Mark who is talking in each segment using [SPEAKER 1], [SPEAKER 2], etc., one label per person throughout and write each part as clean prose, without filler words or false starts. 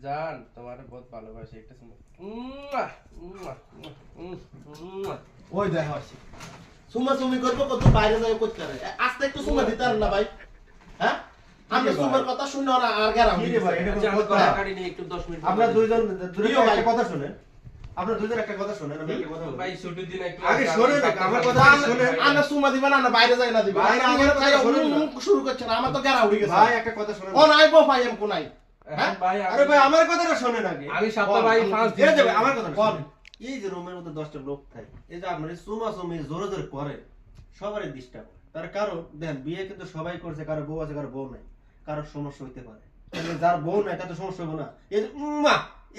[SPEAKER 1] জান তোমারে বহুত ভালোবাসি একটা সময়
[SPEAKER 2] ওই দেখ আসি সুমা সুমি করবো কত বাইরে যাই করতে পারে আস্তে একটু সুমা দিতে পারেন না ভাই হ্যাঁ আমি সুমার কথা শুনে না আর গেলাম
[SPEAKER 3] কি রে ভাই এটা
[SPEAKER 1] আচ্ছা,
[SPEAKER 3] কোন
[SPEAKER 1] আমার
[SPEAKER 3] কথা
[SPEAKER 1] কাটি নিয়ে একটু 10 মিনিট
[SPEAKER 3] আপনারা দুইজন
[SPEAKER 2] প্রিয় ভাই।
[SPEAKER 3] একটা কথা শুনেন আপনারা দুইজন একটা কথা শুনেন আমি একটা কথা বলি
[SPEAKER 1] ভাই ছুটির দিন একটু
[SPEAKER 3] আগে শোনেন না, আমার কথা শুনেন।
[SPEAKER 2] আনা সুমা দিবা না বাইরে যাই না দিবা
[SPEAKER 3] ভাই, আমার কথা শোনেন না।
[SPEAKER 2] শুরু করছেন আমার তো গেরা উড়ে গেছে
[SPEAKER 3] ভাই একটা কথা শুনেন
[SPEAKER 2] ও নাই গো ভাই এম কোনাই
[SPEAKER 1] হ্যাঁ ভাই
[SPEAKER 3] আরে ভাই আমার কথাটা শুনেন আগে
[SPEAKER 1] আমি সপ্তাহ ভাই ফার্স্ট
[SPEAKER 3] এই যে ভাই, আমার কথা
[SPEAKER 2] বল।
[SPEAKER 3] শুনেন। এই যে রুমের মধ্যে 10টা লোক থাকে এই যে আপনার সুমা সুমি জোরে জোরে করে সবারই ডিস্টার্ব তার কারণ দেখেন বিয়ে কিন্তু সবাই করছে কারো বউ আছে কারো বউ নাই কারো সমস্যা হইতে পারে তাহলে যার বউ নাই তার তো সমস্যা হবে না এই যে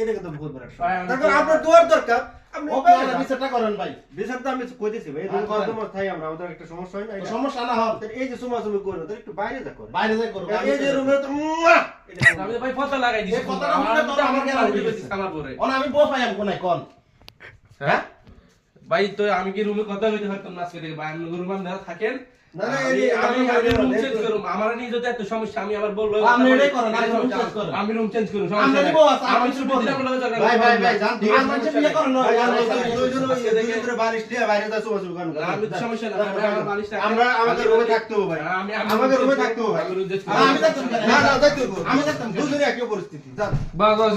[SPEAKER 3] এটা কিন্তু বহুত বড় একটা
[SPEAKER 1] ভাই,
[SPEAKER 3] সমস্যা।
[SPEAKER 1] আমি
[SPEAKER 3] তারপর
[SPEAKER 1] তো-
[SPEAKER 3] আপনার দোয়ার দরকার আপনি
[SPEAKER 2] ও
[SPEAKER 3] বাইরে
[SPEAKER 2] না
[SPEAKER 3] যান।
[SPEAKER 2] বিচারটা করেন ভাই
[SPEAKER 3] বিষয়টা আমি কইতেছি ভাই এই
[SPEAKER 2] হ্যাঁ, করেন।
[SPEAKER 3] তোমার থাই আমরা আমাদের একটা সমস্যা হয় না
[SPEAKER 2] তো
[SPEAKER 3] এটা?
[SPEAKER 2] সমস্যা না হল
[SPEAKER 3] তাহলে এই যে সুমা সুমি করবে তাহলে একটু বাইরে যা করে
[SPEAKER 2] বাইরে যাই করবো
[SPEAKER 3] এই যে রুমে তো এটা
[SPEAKER 1] আমি তো ভাই ফটো লাগাই দিছি
[SPEAKER 2] এই কথাটা শুনলে তো আমার গেরা উড়ে গেছে।
[SPEAKER 1] আমার পরে
[SPEAKER 2] ও না আমি বউ পাই এম কোনাই কোন
[SPEAKER 1] হ্যাঁ ভাই তো আমি কি রুমে কথা কইতে পারতাম না আজকে থেকে ভাই আপনি রুমে আপনারা থাকেন
[SPEAKER 3] না, না,
[SPEAKER 1] আমি
[SPEAKER 3] এই-
[SPEAKER 1] আমি
[SPEAKER 3] আমি-
[SPEAKER 1] আমি রুম
[SPEAKER 3] এই-
[SPEAKER 1] চেঞ্জ করব আমার নিয়ে যদি এত সমস্যা আমি আবার বলবো
[SPEAKER 2] আপনি এটাই করেন, আপনি room change করেন।
[SPEAKER 1] আমি রুম চেঞ্জ করব
[SPEAKER 2] আপনি
[SPEAKER 1] সমস্যা নাই
[SPEAKER 2] বউ আছে,
[SPEAKER 1] আমি
[SPEAKER 2] আপনি
[SPEAKER 1] ছুটি
[SPEAKER 2] বলেন।
[SPEAKER 1] দিলে আমরা ঝগড়া
[SPEAKER 3] ভাই ভাই ভাই জান ঠিক
[SPEAKER 2] আর
[SPEAKER 3] আছে
[SPEAKER 2] মানুষের বিয়ে করেন না
[SPEAKER 3] ভাই,
[SPEAKER 2] আর
[SPEAKER 3] আমরা
[SPEAKER 2] মানুষের
[SPEAKER 3] দুইজন দুইজন করে বালিশ দিয়ে বাইরে যা সুমা সুমি করেন
[SPEAKER 1] আমি তো সমস্যা না ভাই আমার বালিশটা
[SPEAKER 3] আমরা আমাদের রুমে থাকতে হবে ভাই
[SPEAKER 1] আমি
[SPEAKER 3] আমাদের রুমে থাকতে হবে ভাই
[SPEAKER 1] আমি রুম চেঞ্জ
[SPEAKER 2] আমি থাকতাম কেন?
[SPEAKER 3] না না থাকতে হবে
[SPEAKER 2] আমি থাকতাম কেন?
[SPEAKER 3] দুজনে একই পরিস্থিতি জান
[SPEAKER 1] বাস বাস